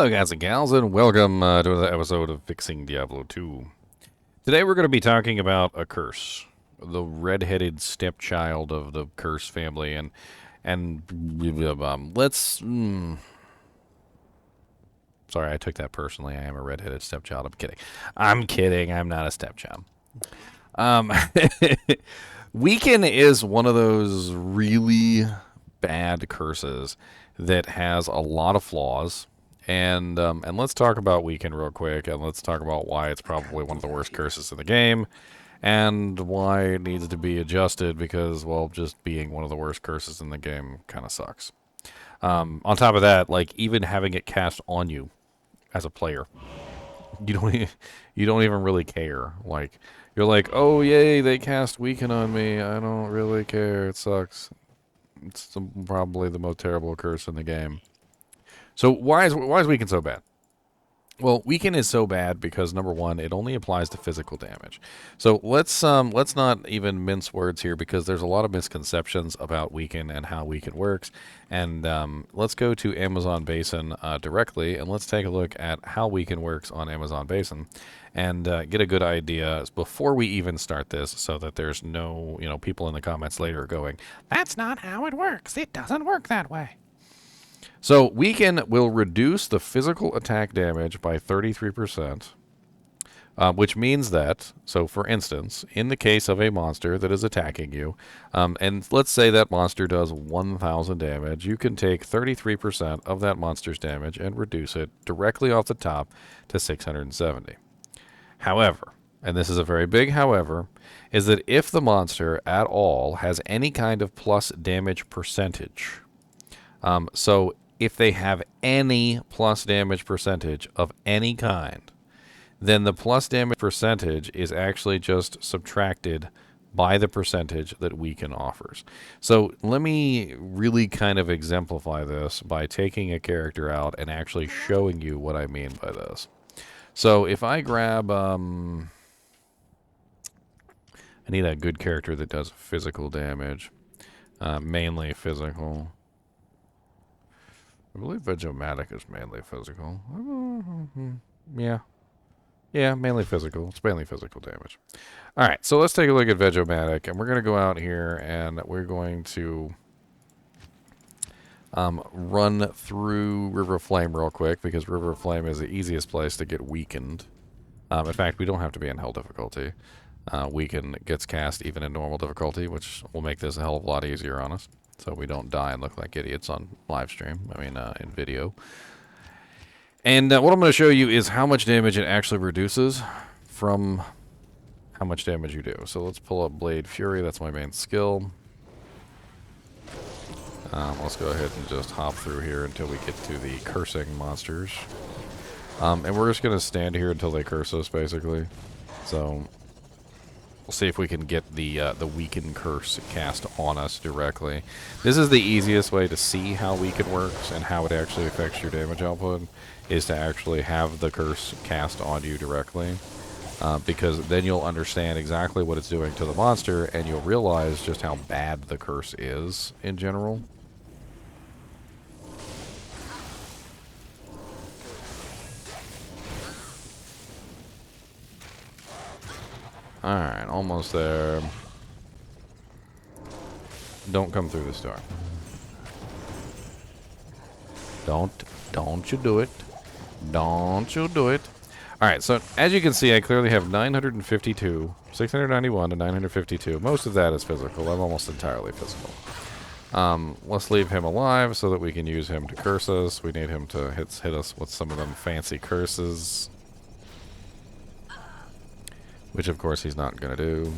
Hello guys and gals, and welcome to another episode of Fixing Diablo 2. Today we're going to be talking about a curse. The red-headed stepchild of the curse family, let's... Sorry, I took that personally. I am a red-headed stepchild. I'm kidding. I'm kidding. I'm not a stepchild. Weaken is one of those really bad curses that has a lot of flaws. And let's talk about Weaken real quick, and let's talk about why it's probably one of the worst curses in the game, and why it needs to be adjusted because, well, just being one of the worst curses in the game kind of sucks. On top of that, like, even having it cast on you as a player, you don't even really care. Like, you're like, oh yay, they cast Weaken on me. I don't really care. It sucks. It's probably the most terrible curse in the game. So why is Weaken so bad? Well, Weaken is so bad because, number one, it only applies to physical damage. So let's not even mince words here because there's a lot of misconceptions about Weaken and how Weaken works. And let's go to Amazon Basin directly, and let's take a look at how Weaken works on Amazon Basin and get a good idea before we even start this so that there's no, people in the comments later going, "That's not how it works. It doesn't work that way." So, Weaken will reduce the physical attack damage by 33%, which means that, so for instance, in the case of a monster that is attacking you, and let's say that monster does 1,000 damage, you can take 33% of that monster's damage and reduce it directly off the top to 670. However, and this is a very big however, is that if the monster at all has any kind of plus damage percentage, so if they have any plus damage percentage of any kind, then the plus damage percentage is actually just subtracted by the percentage that Weaken offers. So let me really kind of exemplify this by taking a character out and actually showing you what I mean by this. So if I grab, I need a good character that does physical damage, mainly physical. I believe Vegomatic is mainly physical. Yeah, mainly physical. It's mainly physical damage. Alright, so let's take a look at Vegomatic, and we're going to go out here, and we're going to run through River Flame real quick, because River Flame is the easiest place to get weakened. In fact, we don't have to be in hell difficulty. Weaken gets cast even in normal difficulty, which will make this a hell of a lot easier on us. So we don't die and look like idiots on live stream. In video. And what I'm going to show you is how much damage it actually reduces from how much damage you do. So let's pull up Blade Fury. That's my main skill. Let's go ahead and just hop through here until we get to the cursing monsters. And we're just going to stand here until they curse us, basically. So we'll see if we can get the Weaken curse cast on us directly. This is the easiest way to see how Weaken works and how it actually affects your damage output, is to actually have the curse cast on you directly. Because then you'll understand exactly what it's doing to the monster, and you'll realize just how bad the curse is in general. Alright, almost there. Don't come through this door. Don't you do it. Don't you do it. Alright, so as you can see, I clearly have 952, 691 to 952. Most of that is physical. I'm almost entirely physical. Let's leave him alive so that we can use him to curse us. We need him to hit us with some of them fancy curses, which of course he's not going to do.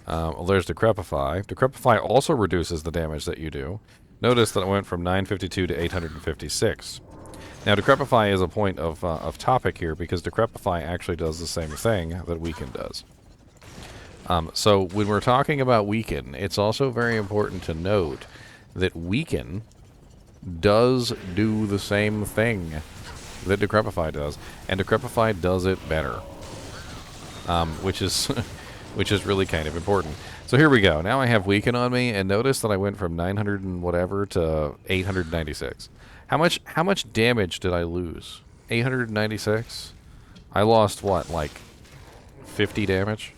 Well, there's Decrepify. Decrepify also reduces the damage that you do. Notice that it went from 952 to 856. Now, Decrepify is a point of topic here because Decrepify actually does the same thing that Weaken does. So when we're talking about Weaken, it's also very important to note that Weaken does do the same thing that Decrepify does, and Decrepify does it better, which is which is really kind of important. So here we go. Now I have weaken on me, and notice that I went from 900 and whatever to 896. How much damage did I lose? 896? I lost what, like 50 damage?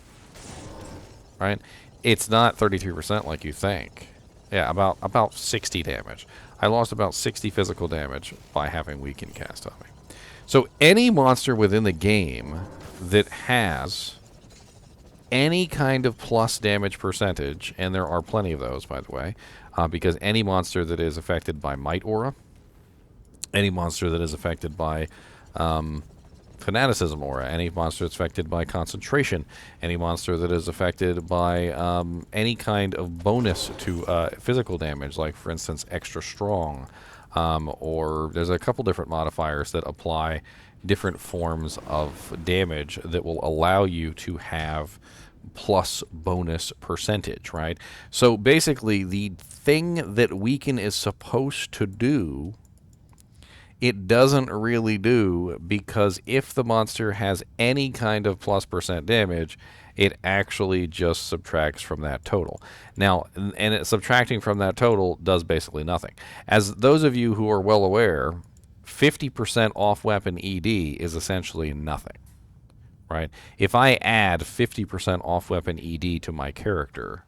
Right? It's not 33% like you think. Yeah, about 60 damage. I lost about 60 physical damage by having weaken cast on me. So any monster within the game that has any kind of plus damage percentage, and there are plenty of those, by the way, because any monster that is affected by Might Aura, any monster that is affected by Fanaticism Aura, any monster that's affected by Concentration, any monster that is affected by any kind of bonus to physical damage, like, for instance, Extra Strong, or there's a couple different modifiers that apply different forms of damage that will allow you to have plus bonus percentage, right? So basically, the thing that Weaken is supposed to do, it doesn't really do, because if the monster has any kind of plus percent damage, it actually just subtracts from that total. Now, and subtracting from that total does basically nothing. As those of you who are well aware, 50% off weapon ED is essentially nothing, right? If I add 50% off weapon ED to my character,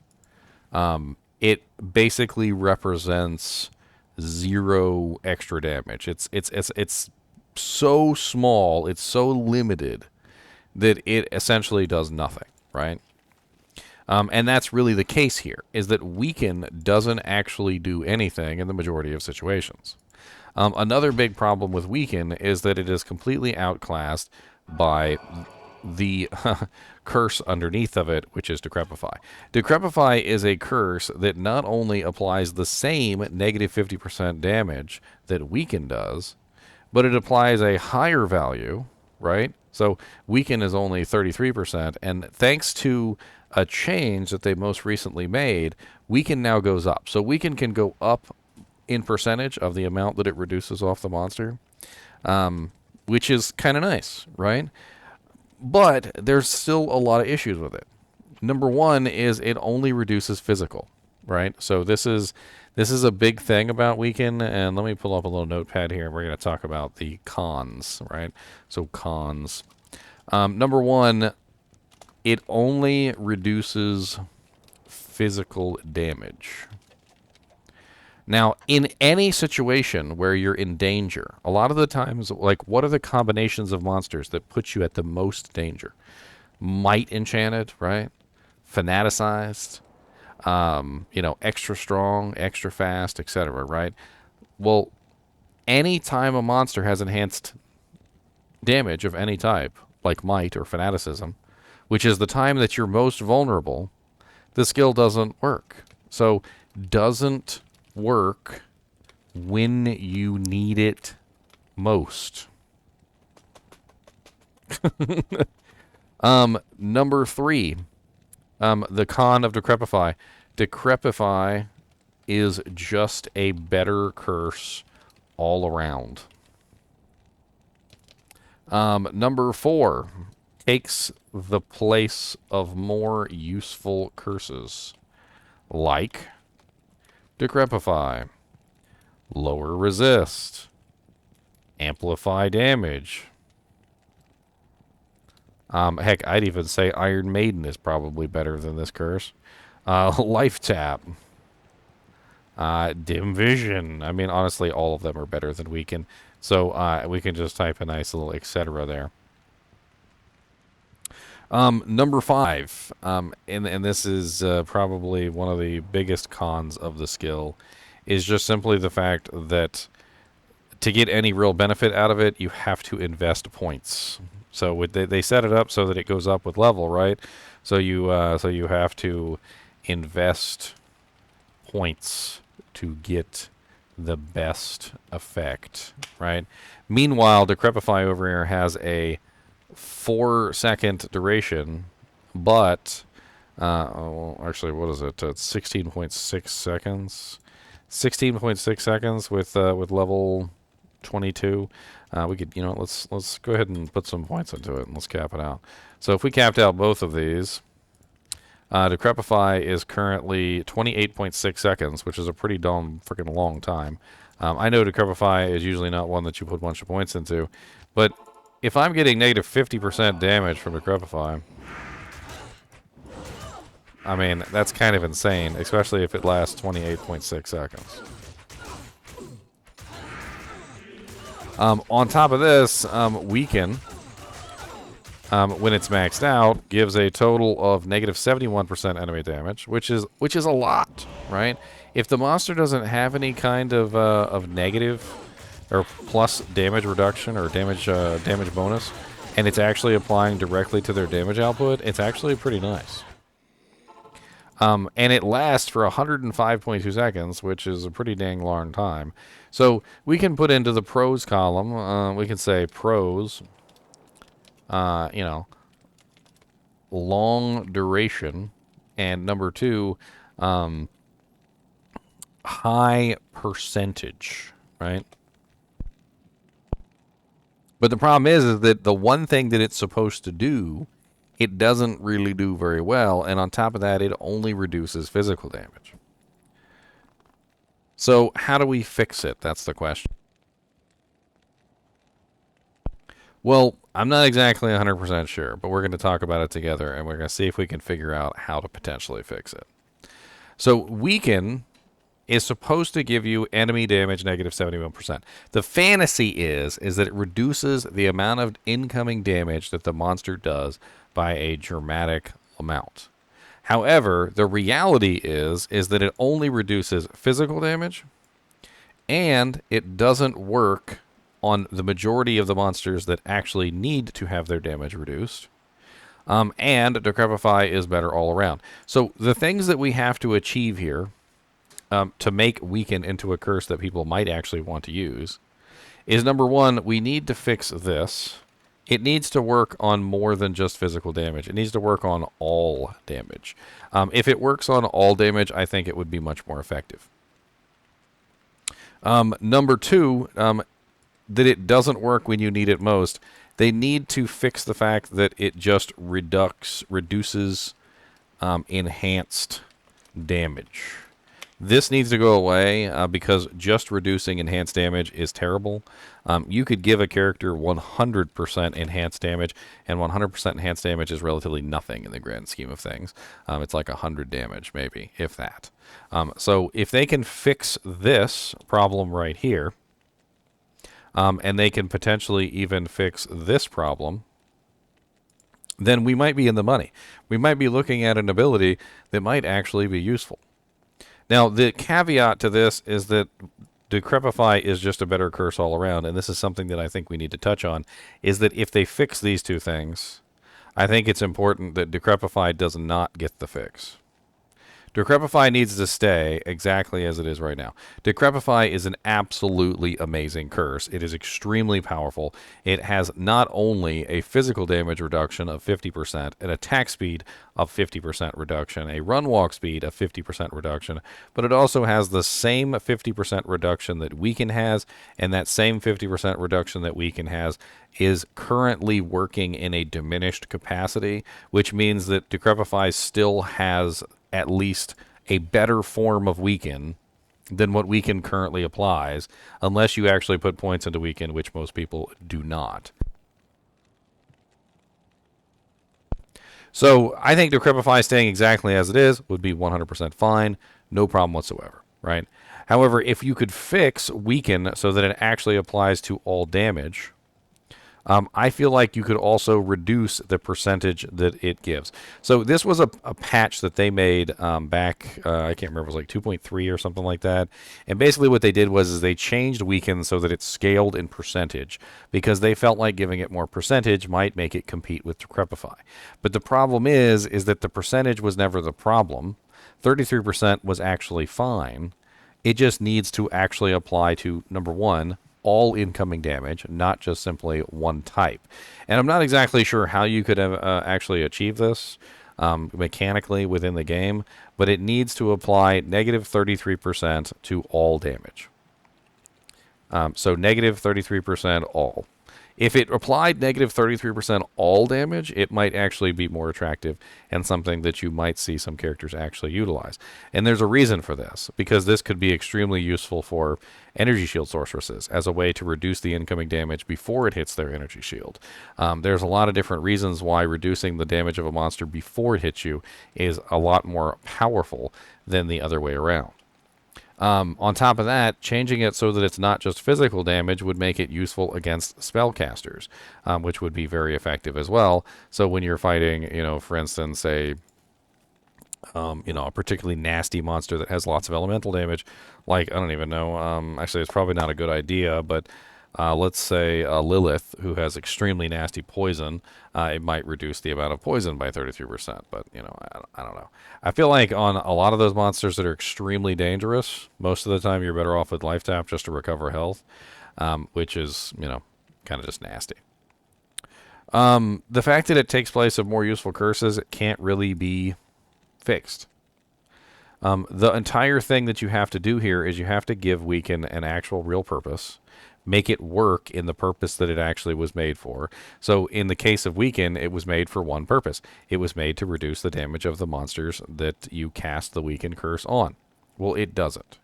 it basically represents 0 extra damage. It's so small, it's so limited that it essentially does nothing, right? And that's really the case here, is that Weaken doesn't actually do anything in the majority of situations. Another big problem with Weaken is that it is completely outclassed by the curse underneath of it, which is Decrepify. Decrepify is a curse that not only applies the same negative 50% damage that Weaken does, but it applies a higher value, right? So Weaken is only 33%, and thanks to a change that they most recently made, Weaken now goes up. So Weaken can go up in percentage of the amount that it reduces off the monster, which is kind of nice, right? But there's still a lot of issues with it. Number one is it only reduces physical, right? So this is a big thing about Weaken, and let me pull up a little notepad here, and we're going to talk about the cons, right? So cons. Number one, it only reduces physical damage. Now, in any situation where you're in danger, a lot of the times, like, what are the combinations of monsters that put you at the most danger? Might Enchanted, right? Fanaticized, Extra Strong, Extra Fast, etc., right? Well, any time a monster has enhanced damage of any type, like Might or Fanaticism, which is the time that you're most vulnerable, the skill doesn't work. So, doesn't work when you need it most. Number 3, the con of Decrepify. Decrepify is just a better curse all around. Number 4, takes the place of more useful curses, like Decrepify, lower resist, amplify damage. Heck, I'd even say Iron Maiden is probably better than this curse. Life Tap, Dim Vision. I mean, honestly, all of them are better than Weaken. So we can just type a nice little etc. there. Number 5, and this is probably one of the biggest cons of the skill, is just simply the fact that to get any real benefit out of it, you have to invest points. So they set it up so that it goes up with level, right? So you have to invest points to get the best effect, right? Meanwhile, Decrepify over here has a 4-second duration, but actually, what is it? It's 16.6 seconds. 16.6 seconds with level 22. We could, let's go ahead and put some points into it, and let's cap it out. So if we capped out both of these, Decrepify is currently 28.6 seconds, which is a pretty damn freaking long time. I know Decrepify is usually not one that you put a bunch of points into, but if I'm getting negative 50% damage from Decrepify, I mean, that's kind of insane, especially if it lasts 28.6 seconds. On top of this, Weaken, when it's maxed out, gives a total of negative 71% enemy damage, which is a lot, right? If the monster doesn't have any kind of negative or plus damage reduction or damage bonus, and it's actually applying directly to their damage output, it's actually pretty nice. And it lasts for 105.2 seconds, which is a pretty dang long time. So we can put into the pros column, we can say pros, you know, long duration, and number 2, high percentage, right? But the problem is that the one thing that it's supposed to do, it doesn't really do very well, and on top of that, it only reduces physical damage. So how do we fix it? That's the question. Well, I'm not exactly 100% sure, but we're going to talk about it together, and we're going to see if we can figure out how to potentially fix it. So Weaken is supposed to give you enemy damage negative 71%. The fantasy is that it reduces the amount of incoming damage that the monster does by a dramatic amount. However, the reality is that it only reduces physical damage, and it doesn't work on the majority of the monsters that actually need to have their damage reduced. And Decrepify is better all around. So the things that we have to achieve here to make Weaken into a curse that people might actually want to use is, number 1, we need to fix this. It needs to work on more than just physical damage. It needs to work on all damage. If it works on all damage, I think it would be much more effective. Number 2, that it doesn't work when you need it most. They need to fix the fact that it just reduces enhanced damage. This needs to go away because just reducing enhanced damage is terrible. You could give a character 100% enhanced damage, and 100% enhanced damage is relatively nothing in the grand scheme of things. It's like 100 damage, maybe, if that. So if they can fix this problem right here, and they can potentially even fix this problem, then we might be in the money. We might be looking at an ability that might actually be useful. Now, the caveat to this is that Decrepify is just a better curse all around, and this is something that I think we need to touch on, is that if they fix these two things, I think it's important that Decrepify does not get the fix. Decrepify needs to stay exactly as it is right now. Decrepify is an absolutely amazing curse. It is extremely powerful. It has not only a physical damage reduction of 50%, an attack speed of 50% reduction, a run walk speed of 50% reduction, but it also has the same 50% reduction that Weaken has, and that same 50% reduction that Weaken has is currently working in a diminished capacity, which means that Decrepify still has at least a better form of Weaken than what Weaken currently applies, unless you actually put points into Weaken, which most people do not. So I think Decrepify staying exactly as it is would be 100% fine, no problem whatsoever, right? However, if you could fix Weaken so that it actually applies to all damage, I feel like you could also reduce the percentage that it gives. So this was a patch that they made back, I can't remember, it was like 2.3 or something like that. And basically what they did was they changed Weaken so that it scaled in percentage, because they felt like giving it more percentage might make it compete with Decrepify. But the problem is that the percentage was never the problem. 33% was actually fine. It just needs to actually apply to, number 1, all incoming damage, not just simply one type. And I'm not exactly sure how you could have, actually achieve this mechanically within the game, but it needs to apply negative 33% to all damage. So negative 33% all. If it applied negative 33% all damage, it might actually be more attractive and something that you might see some characters actually utilize. And there's a reason for this, because this could be extremely useful for energy shield sorceresses as a way to reduce the incoming damage before it hits their energy shield. There's a lot of different reasons why reducing the damage of a monster before it hits you is a lot more powerful than the other way around. On top of that, changing it so that it's not just physical damage would make it useful against spellcasters, which would be very effective as well. So when you're fighting, for instance, a particularly nasty monster that has lots of elemental damage, like, I don't even know, actually it's probably not a good idea, but let's say Lilith, who has extremely nasty poison, it might reduce the amount of poison by 33%, but, I don't know. I feel like on a lot of those monsters that are extremely dangerous, most of the time you're better off with life tap just to recover health, which is, kind of just nasty. The fact that it takes place of more useful curses, it can't really be fixed. The entire thing that you have to do here is you have to give Weaken an actual real purpose, make it work in the purpose that it actually was made for. So in the case of Weaken, it was made for one purpose. It was made to reduce the damage of the monsters that you cast the Weaken curse on. Well, it doesn't.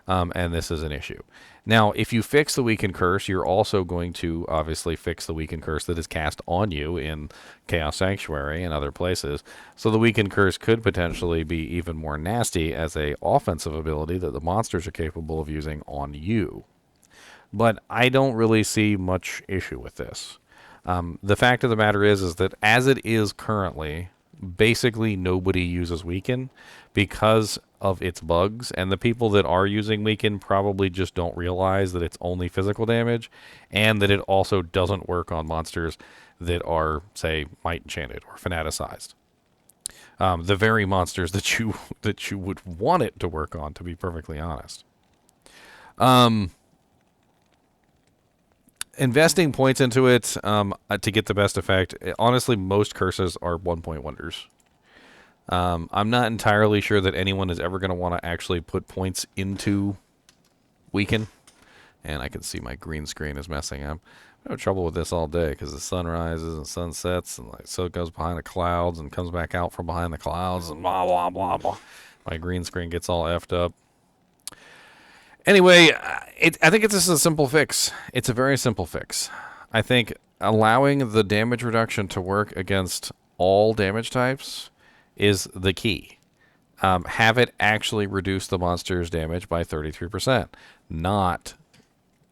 And this is an issue. Now, if you fix the Weaken curse, you're also going to obviously fix the Weaken curse that is cast on you in Chaos Sanctuary and other places. So the Weaken curse could potentially be even more nasty as a offensive ability that the monsters are capable of using on you. But I don't really see much issue with this. The fact of the matter is that as it is currently, basically nobody uses Weaken because of its bugs, and the people that are using Weaken probably just don't realize that it's only physical damage, and that it also doesn't work on monsters that are, say, might enchanted or fanaticized. The very monsters that you would want it to work on, to be perfectly honest. Investing points into it to get the best effect. Honestly, most curses are 1-point wonders. I'm not entirely sure that anyone is ever going to want to actually put points into Weaken. And I can see my green screen is messing up. I have trouble with this all day because the sun rises and sun sets, and so it goes behind the clouds and comes back out from behind the clouds, and blah, blah, blah, blah. My green screen gets all effed up. Anyway, I think it's just a simple fix. It's a very simple fix. I think allowing the damage reduction to work against all damage types is the key. Have it actually reduce the monster's damage by 33%. Not,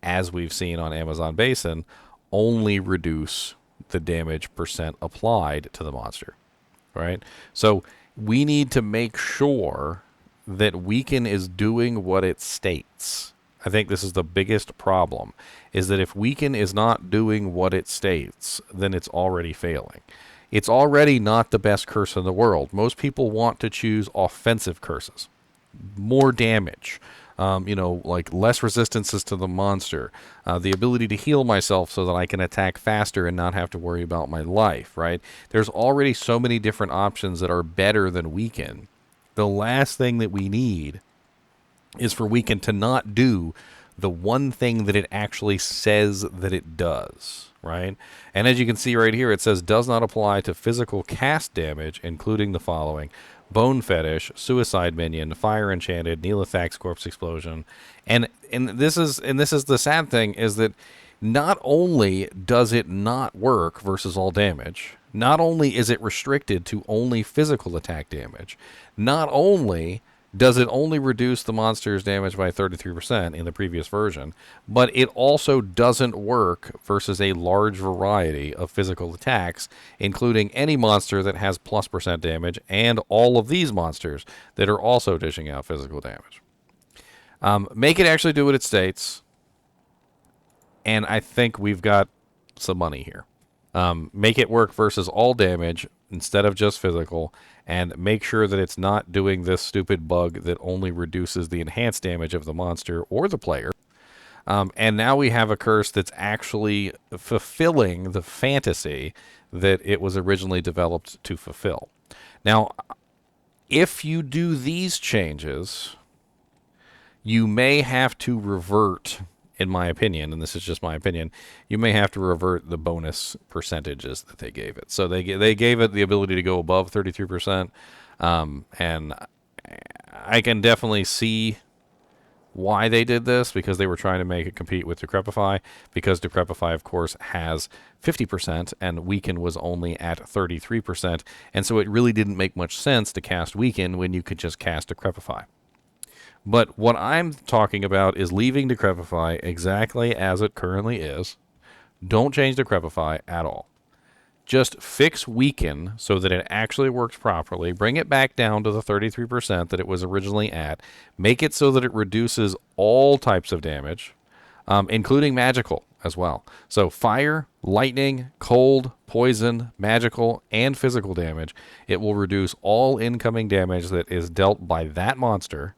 as we've seen on Amazon Basin, only reduce the damage percent applied to the monster. Right? So we need to make sure that Weaken is doing what it states. I think this is the biggest problem, is that if Weaken is not doing what it states, then it's already failing. It's already not the best curse in the world. Most people want to choose offensive curses. More damage, like less resistances to the monster, the ability to heal myself so that I can attack faster and not have to worry about my life, right? There's already so many different options that are better than Weaken. The last thing that we need is for Weaken to not do the one thing that it actually says that it does, right? And as you can see right here, it says does not apply to physical cast damage, including the following: Bone Fetish, Suicide Minion, Fire Enchanted, Neelithax Corpse Explosion. And this is the sad thing, is that not only does it not work versus all damage, not only is it restricted to only physical attack damage, not only does it only reduce the monster's damage by 33% in the previous version, but it also doesn't work versus a large variety of physical attacks, including any monster that has +% damage and all of these monsters that are also dishing out physical damage. Make it actually do what it states, and I think we've got some money here. Make it work versus all damage instead of just physical, and make sure that it's not doing this stupid bug that only reduces the enhanced damage of the monster or the player. And now we have a curse that's actually fulfilling the fantasy that it was originally developed to fulfill. Now, if you do these changes, you may have to revert in my opinion, and this is just my opinion, you may have to revert the bonus percentages that they gave it. So they gave it the ability to go above 33%, and I can definitely see why they did this, because they were trying to make it compete with Decrepify, because Decrepify, of course, has 50% and Weaken was only at 33%, and so it really didn't make much sense to cast Weaken when you could just cast Decrepify. But what I'm talking about is leaving Decrepify exactly as it currently is. Don't change Decrepify at all. Just fix Weaken so that it actually works properly. Bring it back down to the 33% that it was originally at. Make it so that it reduces all types of damage, including magical as well. So fire, lightning, cold, poison, magical, and physical damage. It will reduce all incoming damage that is dealt by that monster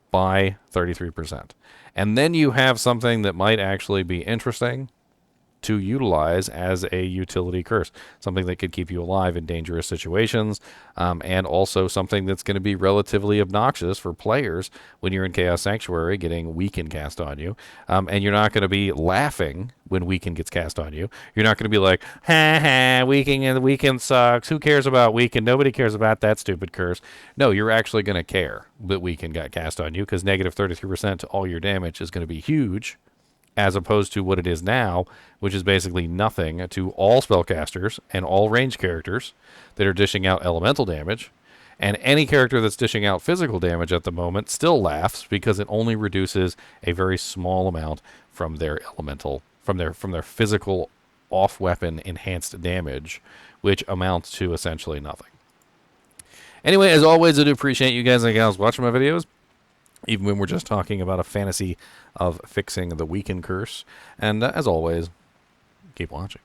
by 33%. And then you have something that might actually be interesting to utilize as a utility curse, something that could keep you alive in dangerous situations, and also something that's going to be relatively obnoxious for players when you're in Chaos Sanctuary getting Weaken cast on you, and you're not going to be laughing when Weaken gets cast on you. You're not going to be like, ha ha, Weaken sucks, who cares about Weaken, nobody cares about that stupid curse. No, you're actually going to care that Weaken got cast on you, because negative 33% to all your damage is going to be huge, as opposed to what it is now, which is basically nothing to all spellcasters and all range characters that are dishing out elemental damage. And any character that's dishing out physical damage at the moment still laughs, because it only reduces a very small amount from their elemental, from their physical off-weapon enhanced damage, which amounts to essentially nothing. Anyway, as always, I do appreciate you guys and gals watching my videos, even when we're just talking about a fantasy of fixing the Weaken curse. And as always, keep watching.